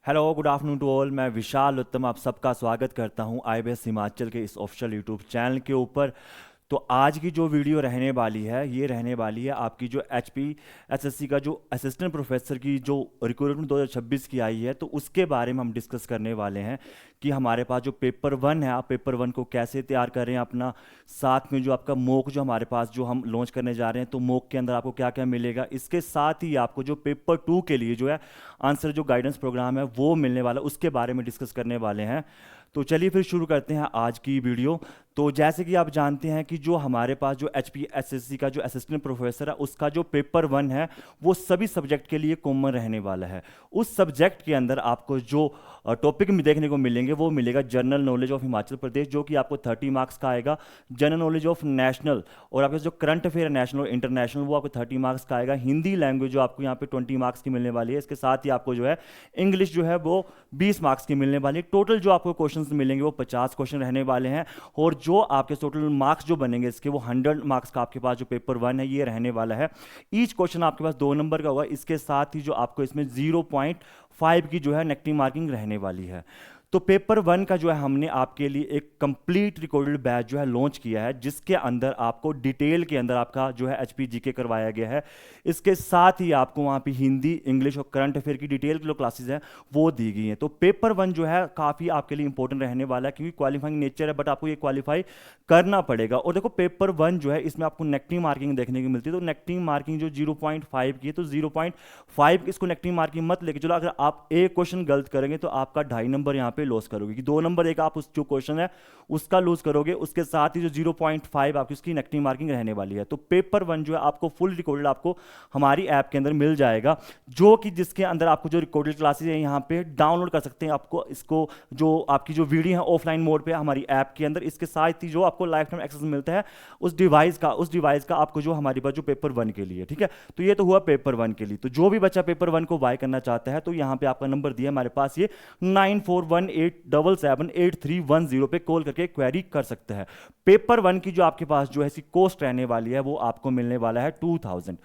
Hello good afternoon to all. मैं विशाल उत्तम आप सबका स्वागत करता हूं आईबीएस हिमाचल के इस ऑफिशियल यूट्यूब चैनल के ऊपर। तो आज की जो वीडियो रहने वाली है ये रहने वाली है आपकी जो एचपीएसएससी का जो असिस्टेंट प्रोफेसर की जो रिक्रूटमेंट 2026 की आई है तो उसके बारे में हम डिस्कस करने वाले हैं कि हमारे पास जो पेपर वन है आप पेपर वन को कैसे तैयार कर रहे हैं अपना। साथ में जो आपका मोक जो हमारे पास जो हम लॉन्च करने जा रहे हैं तो मोक के अंदर आपको क्या क्या मिलेगा, इसके साथ ही आपको जो पेपर टू के लिए जो है आंसर जो गाइडेंस प्रोग्राम है वो मिलने वाला, उसके बारे में डिस्कस करने वाले हैं। तो चलिए फिर शुरू करते हैं आज की वीडियो। तो जैसे कि आप जानते हैं कि जो हमारे पास जो एचपीएसएससी का जो असिस्टेंट प्रोफेसर है उसका जो पेपर वन है वो सभी सब्जेक्ट के लिए कॉमन रहने वाला है। उस सब्जेक्ट के अंदर आपको जो टॉपिक में देखने को मिलेंगे वो मिलेगा general knowledge of Himachal Pradesh जो कि आपको 30 मार्क्स का आएगा। जनरल नॉलेज ऑफ नेशनल और आपके जो करंट अफेयर है नेशनल और इंटरनेशनल वो आपको 30 मार्क्स का आएगा। हिंदी लैंग्वेज जो आपको यहाँ पे 20 मार्क्स की मिलने वाली है। इसके साथ ही आपको जो है इंग्लिश जो है वो 20 मार्क्स की मिलने वाली है। टोटल जो आपको क्वेश्चन मिलेंगे वो 50 क्वेश्चन रहने वाले हैं और जो आपके टोटल मार्क्स जो बनेंगे इसके वो 100 मार्क्स का आपके पास जो पेपर वन है ये रहने वाला है। ईच क्वेश्चन आपके पास 2 नंबर का होगा। इसके साथ ही जो आपको इसमें 0.5 की जो है नेगेटिव मार्किंग रहने वाली है। तो पेपर वन का जो है हमने आपके लिए एक कंप्लीट रिकॉर्डेड बैच जो है लॉन्च किया है जिसके अंदर आपको डिटेल के अंदर आपका जो है एचपी जीके करवाया गया है। इसके साथ ही आपको वहाँ पे हिंदी इंग्लिश और करंट अफेयर की डिटेल की जो क्लासेस हैं वो दी गई हैं। तो पेपर वन जो है काफ़ी आपके लिए इंपॉर्टेंट रहने वाला है क्योंकि क्वालिफाइंग नेचर है बट आपको ये क्वालिफाई करना पड़ेगा। और देखो पेपर वन जो है इसमें आपको नेगेटिव मार्किंग देखने को मिलती है। तो नेगेटिव मार्किंग जो 0.5 की है तो 0.5 इसको नेगेटिव मार्किंग मत लेके चलो। अगर आप एक क्वेश्चन गलत करेंगे तो आपका 2.5 नंबर यहाँ पे लॉस करोगे कि 2 नंबर एक आप उस जो क्वेश्चन है उसका लूज करोगे। उसके साथ ही जो 0.5 आपकी उसकी नेगेटिव मार्किंग रहने वाली है। तो पेपर वन जो है आपको फुल रिकॉर्डेड आपको हमारी ऐप के अंदर मिल जाएगा जो कि जिसके अंदर आपको जो रिकॉर्डेड क्लासेस है यहाँ पे डाउनलोड कर सकते हैं। आपको इसको जो आपकी जो वीडियो है ऑफलाइन मोड पे हमारी ऐप के अंदर। इसके साथ ही जो आपको लाइफ टाइम एक्सेस मिलता है उस डिवाइस का आपको जो हमारे पास जो पेपर वन के लिए, ठीक है। तो ये तो हुआ पेपर वन के लिए। तो जो भी बच्चा पेपर वन को बाय करना चाहता है तो यहाँ पे आपका नंबर दिया हमारे पास ये 9418778310 पे कॉल करके क्वेरी कर सकते हैं। पेपर वन की जो आपके पास जो है इसकी कॉस्ट रहने वाली है वो आपको मिलने वाला है 2000।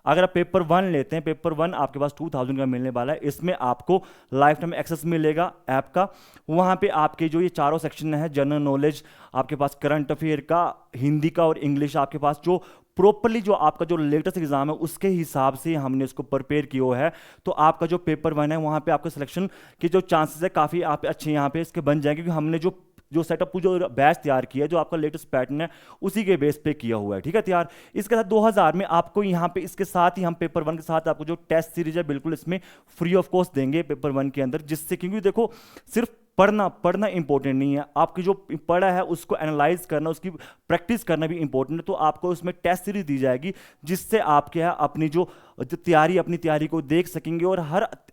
अगर आप पेपर वन लेते हैं पेपर वन आपके पास 2000 का मिलने वाला है। इसमें आपको लाइफ टाइम एक्सेस मिलेगा ऐप का। वहां पे आपके जो ये चारों सेक्शन है जनरल नॉलेज, आपके पास करंट अफेयर का, हिंदी का और इंग्लिश, आपके पास जो प्रॉपरली जो आपका जो लेटेस्ट एग्जाम है उसके हिसाब से हमने इसको प्रिपेयर किया है। तो आपका जो पेपर वन है वहां पे आपका सिलेक्शन के जो चांसेस है काफ़ी आप अच्छे यहाँ पे इसके बन जाएंगे क्योंकि हमने जो जो सेटअप जो बैच तैयार किया है जो आपका लेटेस्ट पैटर्न है उसी के बेस पे किया हुआ है, ठीक है तैयार। इसके साथ 2000 में आपको यहाँ पे इसके साथ ही हम पेपर वन के साथ आपको जो टेस्ट सीरीज है बिल्कुल इसमें फ्री ऑफ कॉस्ट देंगे पेपर वन के अंदर। जिससे क्योंकि देखो सिर्फ पढ़ना पढ़ना इंपॉर्टेंट नहीं है, आपकी जो पढ़ा है उसको एनालाइज करना उसकी प्रैक्टिस करना भी इंपॉर्टेंट है। तो आपको उसमें टेस्ट सीरीज दी जाएगी जिससे आप क्या है अपनी जो अपनी तैयारी को देख सकेंगे। और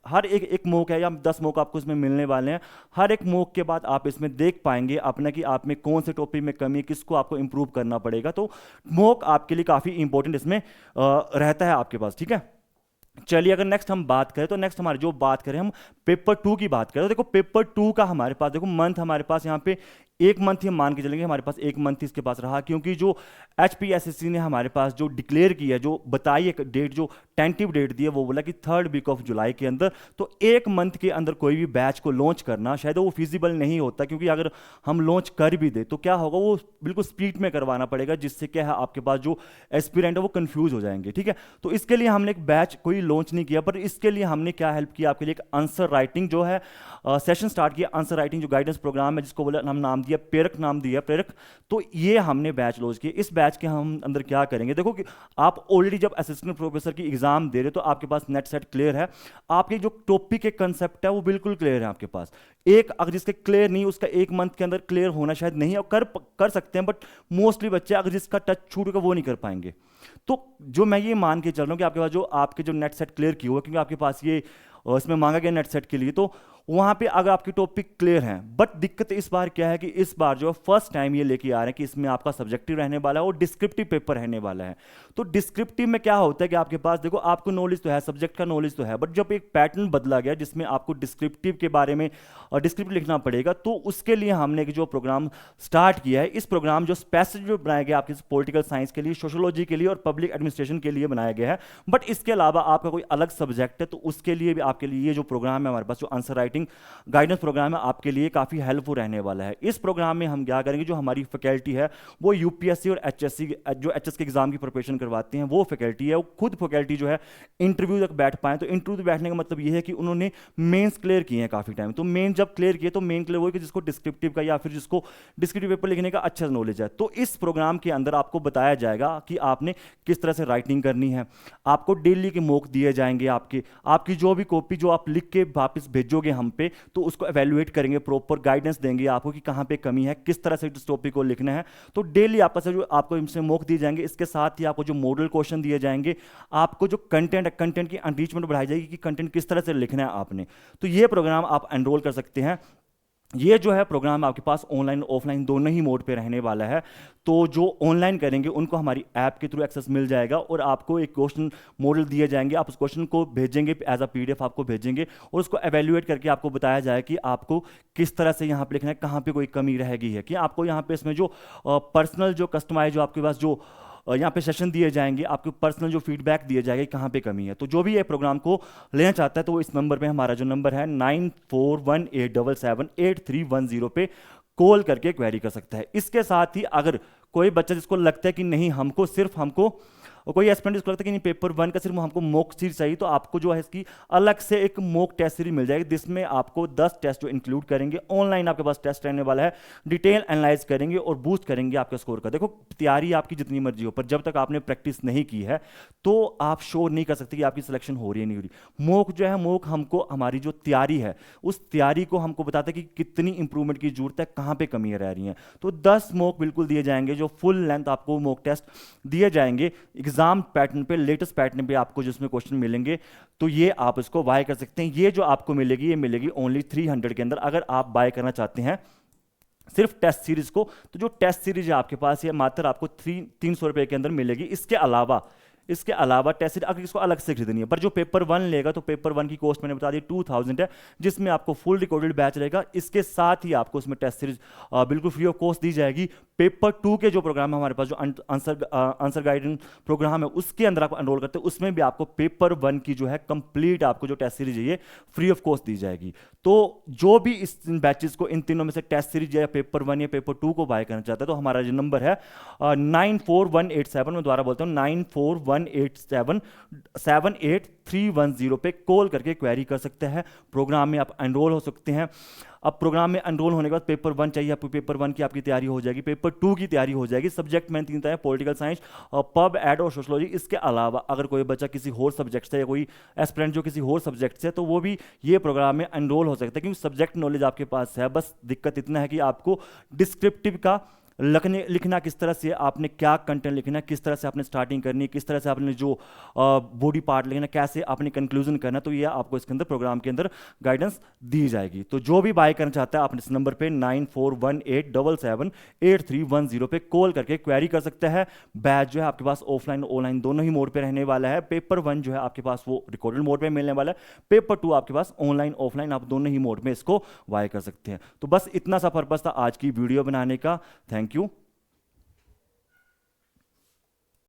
हर एक मॉक है या 10 मॉक आपको इसमें मिलने वाले हैं। हर एक मॉक के बाद आप इसमें देख पाएंगे अपना कि आप में कौन से टॉपिक में कमी है, किसको आपको इंप्रूव करना पड़ेगा। तो मॉक आपके लिए काफ़ी इंपॉर्टेंट इसमें रहता है आपके पास, ठीक है। चलिए अगर नेक्स्ट हम बात करें तो नेक्स्ट हमारी जो बात करें हम पेपर टू की बात करें तो देखो पेपर टू का हमारे पास देखो मंथ हमारे पास यहाँ पे एक मंथ ही हम मान के चलेंगे हमारे पास एक मंथ ही इसके पास रहा क्योंकि जो एचपीएसएससी ने हमारे पास जो डिक्लेयर किया जो बताई एक डेट जो टेंटिव डेट दी है वो बोला कि 3rd वीक ऑफ जुलाई के अंदर। तो एक मंथ के अंदर कोई भी बैच को लॉन्च करना शायद वो फिजिबल नहीं होता क्योंकि अगर हम लॉन्च कर भी दे तो क्या होगा वो बिल्कुल स्पीड में करवाना पड़ेगा जिससे क्या है आपके पास जो एस्पिरेंट है वो कंफ्यूज हो जाएंगे, ठीक है। तो इसके लिए हमने एक बैच कोई लॉन्च नहीं किया पर इसके लिए हमने क्या हेल्प किया आपके लिए एक आंसर राइटिंग जो है सेशन स्टार्ट किया। आंसर राइटिंग जो गाइडेंस प्रोग्राम है जिसको बोला हम नाम दिया प्रेरक, नाम दिया प्रेरक। तो ये हमने बैच लॉन्च किया। इस बैच के हम अंदर क्या करेंगे देखो कि आप ऑलरेडी जब असिस्टेंट प्रोफेसर की एग्जाम दे रहे हो तो आपके पास नेट सेट क्लियर है, आपके जो टॉपिक के कंसेप्ट है वो बिल्कुल क्लियर है आपके पास। एक अगर जिसके क्लियर नहीं उसका एक मंथ के अंदर क्लियर होना शायद नहीं और कर सकते हैं बट मोस्टली बच्चे अगर जिसका टच छूट गया वो नहीं कर पाएंगे। तो जो मैं ये मान के चल रहा हूँ कि आपके पास जो आपके जो नेट सेट क्लियर किया हुआ क्योंकि आपके पास ये इसमें मांगा गया नेट सेट के लिए तो वहां पे अगर आपके टॉपिक क्लियर हैं। बट दिक्कत इस बार क्या है कि इस बार जो फर्स्ट टाइम ये लेके आ रहे हैं कि इसमें आपका सब्जेक्टिव रहने वाला है और डिस्क्रिप्टिव पेपर रहने वाला है। तो डिस्क्रिप्टिव में क्या होता है कि आपके पास देखो आपको नॉलेज तो है, सब्जेक्ट का नॉलेज तो है, बट जब एक पैटर्न बदला गया जिसमें आपको डिस्क्रिप्टिव के बारे में और डिस्क्रिप्टिव लिखना पड़ेगा तो उसके लिए हमने जो प्रोग्राम स्टार्ट किया है, इस प्रोग्राम जो स्पेसिफिक जो बनाया गया आपके पॉलिटिकल साइंस के लिए, सोशोलॉजी के लिए और पब्लिक एडमिनिस्ट्रेशन के लिए बनाया गया है। बट इसके अलावा आपका कोई अलग सब्जेक्ट है तो उसके लिए भी आपके लिए ये जो प्रोग्राम है हमारे पास जो answer writing writing guidance programme है आपके लिए काफ़ी हेल्पफुल रहने वाला है। इस प्रोग्राम में हम क्या करेंगे, जो हमारी फैकल्टी है वो यूपीएससी और एचएससी जो एचएस के एग्जाम की प्रिपरेशन करवाते हैं वो फैकल्टी है, वो खुद फैकल्टी जो है इंटरव्यू तक बैठ पाए। तो इंटरव्यू बैठने का मतलब ये है कि उन्होंने मेंस क्लियर किए हैं काफ़ी टाइम। तो मेन जब क्लियर किए तो मेन क्लियर वो है कि जिसको डिस्क्रिप्टिव का या फिर जिसको डिस्क्रिप्टिव पेपर लिखने का अच्छा नॉलेज है। तो इस प्रोग्राम के अंदर आपको बताया जाएगा कि आपने किस तरह से राइटिंग करनी है। आपको डेली के मॉक दिए जाएंगे, आपकी जो भी कॉपी जो आप लिख के वापस भेजोगे हम पे, तो उसको एवेल्युएट करेंगे, प्रॉपर गाइडेंस देंगे आपको कि कहाँ पे कमी है, किस तरह से इस टॉपिक को लिखना है। तो डेली आपका से जो आपको इनसे मॉक दिए जाएंगे, इसके साथ ही आपको जो मॉडल क्वेश्चन दिए जाएंगे, आपको जो कंटेंट है कंटेंट की एनरिचमेंट बढ़ाई जाएगी कि कंटेंट किस तरह से लिखना है आपने। तो ये प्रोग्राम आप एनरोल कर सकते हैं। ये जो है प्रोग्राम आपके पास ऑनलाइन ऑफलाइन दोनों ही मोड पे रहने वाला है। तो जो ऑनलाइन करेंगे उनको हमारी ऐप के थ्रू एक्सेस मिल जाएगा और आपको एक क्वेश्चन मॉडल दिए जाएंगे, आप उस क्वेश्चन को भेजेंगे एज अ पीडीएफ आपको भेजेंगे और उसको एवेल्युएट करके आपको बताया जाए कि आपको किस तरह से यहाँ पे लिखना है, कहाँ पे कोई कमी रह गई है, कि आपको यहाँ पे इसमें जो पर्सनल जो कस्टमाइज जो आपके पास जो यहाँ पे सेशन दिए जाएंगे, आपको पर्सनल जो फीडबैक दिए जाएंगे कहाँ पे कमी है। तो जो भी ये प्रोग्राम को लेना चाहता है तो वो इस नंबर पे, हमारा जो नंबर है 9418778310 पे कॉल करके क्वेरी कर सकता है। इसके साथ ही अगर कोई बच्चा जिसको लगता है कि नहीं हमको और कोई एस्पिरेंट जिसको लगता है कि नहीं पेपर 1 का सिर्फ हमको मॉक सीरीज चाहिए, तो आपको जो है इसकी अलग से एक मॉक टेस्ट सीरीज मिल जाएगी जिसमें आपको 10 टेस्ट जो इंक्लूड करेंगे। ऑनलाइन आपके पास टेस्ट रहने वाला है, डिटेल एनालाइज करेंगे और बूस्ट करेंगे आपके स्कोर का। देखो तैयारी आपकी जितनी मर्जी हो, पर जब तक आपने प्रैक्टिस नहीं की है तो आप श्योर नहीं कर सकते कि आपकी सिलेक्शन हो रही है नहीं हो रही। मॉक जो है, मॉक हमको हमारी जो तैयारी है उस तैयारी को हमको बताता है कि कितनी इंप्रूवमेंट की जरूरत है, कहाँ पे कमियां रह रही हैं। तो 10 मॉक बिल्कुल दिए जाएंगे, जो फुल लेंथ आपको मॉक टेस्ट दिए जाएंगे एग्जाम पैटर्न पे, लेटेस्ट पैटर्न पे आपको जिसमें क्वेश्चन मिलेंगे। तो ये आप इसको बाय कर सकते हैं। ये जो आपको मिलेगी ये मिलेगी ओनली 300 के अंदर। अगर आप बाय करना चाहते हैं सिर्फ टेस्ट सीरीज को, तो जो टेस्ट सीरीज है आपके पास ये मात्र आपको 300 रुपए के अंदर मिलेगी। इसके अलावा टेस्ट सीरीज अगर इसको अलग से खरीदनी है, पर जो पेपर 1 लेगा तो पेपर 1 की कॉस्ट मैंने बता दी 2000 है, जिसमें आपको फुल रिकॉर्डेड बैच रहेगा। इसके साथ ही आपको उसमें टेस्ट सीरीज बिल्कुल फ्री ऑफ कॉस्ट दी जाएगी। पेपर 2 के जो प्रोग्राम है हमारे पास, जो आंसर गाइडेंस प्रोग्राम है, उसके अंदर आप एनरोल करते हैं, उसमें भी आपको पेपर 1 की जो है कंप्लीट आपको जो टेस्ट सीरीज है ये फ्री ऑफ कॉस्ट दी जाएगी। तो जो भी इस बैचेस को इन तीनों में से टेस्ट सीरीज या पेपर 1 या पेपर 2 को बाय करना चाहता है, तो हमारा जो नंबर है 94187, मैं दोबारा बोलता हूँ 9418778310 पे कॉल करके क्वेरी कर सकते हैं। प्रोग्राम में आप एनरोल हो सकते हैं। अब प्रोग्राम में एनरोल होने के बाद पेपर 1 चाहिए आपको, पेपर 1 की आपकी तैयारी हो जाएगी, पेपर 2 की तैयारी हो जाएगी। सब्जेक्ट मैंने 3 है, पॉलिटिकल साइंस, पब एड और सोशोलॉजी। इसके अलावा अगर कोई बच्चा किसी और सब्जेक्ट से या कोई एस्पिरेंट जो किसी और सब्जेक्ट से, तो वो भी ये प्रोग्राम में एनरोल हो सकता है, क्योंकि सब्जेक्ट नॉलेज आपके पास है। बस दिक्कत इतना है कि आपको डिस्क्रिप्टिव का लिखना किस तरह से, आपने क्या कंटेंट लिखना है, किस तरह से आपने स्टार्टिंग करनी है, किस तरह से आपने जो बॉडी पार्ट लिखना, कैसे आपने कंक्लूजन करना, तो ये आपको इसके अंदर प्रोग्राम के अंदर गाइडेंस दी जाएगी। तो जो भी बाय करना चाहता है आप इस नंबर पे 9418778310 पे कॉल करके क्वेरी कर सकते हैं। बैच जो है आपके पास ऑफलाइन ऑनलाइन दोनों ही मोड पे रहने वाला है। पेपर 1 जो है आपके पास वो रिकॉर्डेड मोड पे मिलने वाला है, पेपर 2 आपके पास ऑनलाइन ऑफलाइन आप दोनों ही मोड में इसको बाय कर सकते हैं। तो बस इतना सा पर्पस था आज की वीडियो बनाने का। Thank you.